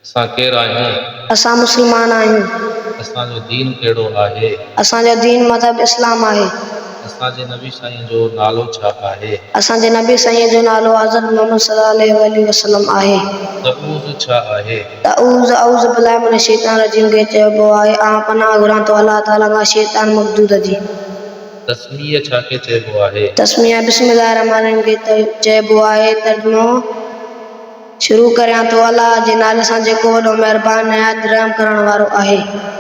असां केर आहियूं? असां मुस्लमान आहियूं। असांजो दीन कहिड़ो आहे? असांजो दीन मज़हब इस्लाम आहे। असांजे नबी साईं जो नालो छा आहे? असांजे नबी साईं जो नालो हज़रत मोहम्मद सल्लल्लाहु अलैहि वसल्लम आहे। तऊज़ छा आहे? तऊज़ औज़ु बिल्लाहि मिनश शैतानिर रजीम खे चइबो आहे। पनाह घुरां थो अलाह ताला खां शैतान मक़दूद जी। तस्मीह छा खे चइबो आहे? तस्मीह बिस्मिल्लाह रहमान रहीम खे चइबो आहे। तर्जुमो शुरू करियां थो अलाह जे नाले सां जेको वॾो महिरबान निहायत रहम करण वारो आहे।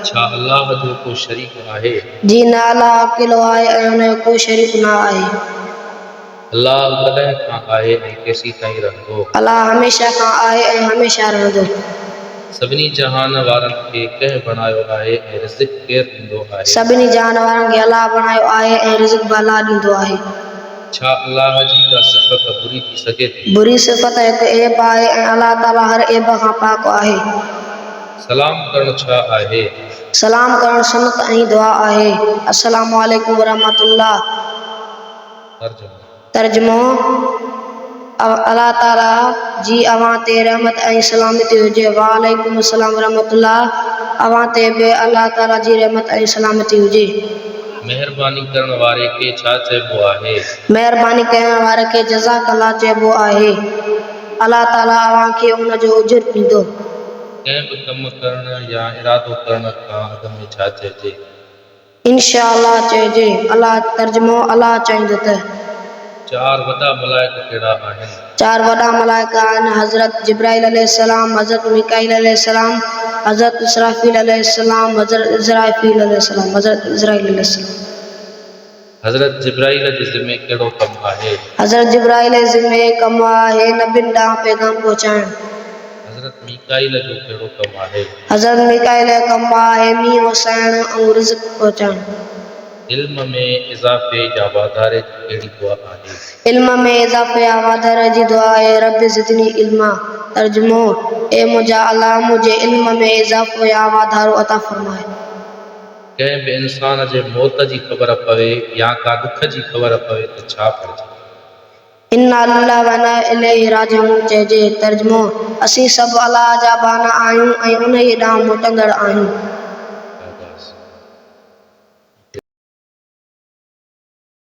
छा अलाह जो को शरीक आहे? जी न, अलाह अकेलो आहे ऐं हुन जो को शरीक न आहे। अलाह कॾहिं खां आहे ऐं केसीं ताईं रहंदो? अलाह हमेशह खां आहे ऐं हमेशह रहंदो। सभिनी जहान वारनि खे कंहिं बणायो आहे ऐं रिज़्क़ केरु ॾींदो आहे? सभिनी जहान वारनि खे अलाह बणायो आहे ऐं रिज़्क़ बि अलाह ॾींदो आहे। छा अलाह जी का सिफ़त बुरी थी सघे थी? बुरी सिफ़त हिकु ऐब आहे ऐं अलाह ताला हर ऐब खां पाक आहे। सलाम करणु छा आहे? सलाम करणु सुन्नत ऐं दुआ आहे। अस्सलामु अलैकुम वरहमतुल्लाह। तर्जुमो अलाह ताला जी अवां ते रहमत ऐं सलामती हुजे। वालेकुम अस्सलाम वरहमतुल्लाह। अवां ते बि अलाह ताला जी रहमत ऐं सलामती हुजे। महिरबानी करण वारे खे छा चइबो आहे? महिरबानी करण वारे खे जज़ाक अल्लाह चइबो आहे। अलाह ताला अवां खे उन जो उजर ॾींदो। कंहिं बि कमु करण या इरादो करण खां अॻु में छा चइजे? इंशा अल्लाह चइजे। अलाह तर्जुमो अलाह चाहींदो त। चार वॾा मलाइक कहिड़ा आहिनि? चार वॾा मलाइका आहिनि। हज़रत जिब्राइल अलैहिस्सलाम, हज़रत मीकाईल अलैहिस्सलाम, हज़रत इसराफील अलैहिस्सलाम, हज़रत इज़राफील अलैहिस्सलाम, हज़रत इज़राइल अलैहिस्सलाम। हज़रत जिब्राइल जे ज़िम्मे कहिड़ो कमु आहे? हज़रत जिब्राइल जे ज़िम्मे कमु आहे नबियुनि ॾांहुं पैगाम पहुचाइणु। हज़रत मीकाईल जो कहिड़ो कमु आहे? हज़रत मीकाईल जो कमु आहे मींहुं वसाइणु ऐं रिज़्क़ पहुचाइणु। इल्म में इज़ाफ़े या वाधारे जी कहिड़ी दुआ आहे? इल्म में इज़ाफ़े या वाधारे जी दुआ आहे। रब्बि ज़िदनी इल्मा। तर्जुमो ए मुंहिंजा अलाह मुंहिंजे इल्म में इज़ाफ़ो या वाधारो अता फ़रमाए। कंहिं बि इंसान जे मौत जी ख़बर पवे या का दुख जी ख़बर पवे त छा करिजे? इन्ना लिल्लाहि व इन्ना इलैहि राजिऊन चइजे। तर्जुमो असीं सभु अलाह जा बाना आहियूं ऐं उन ई ॾांहुं मोटंदड़ आहियूं।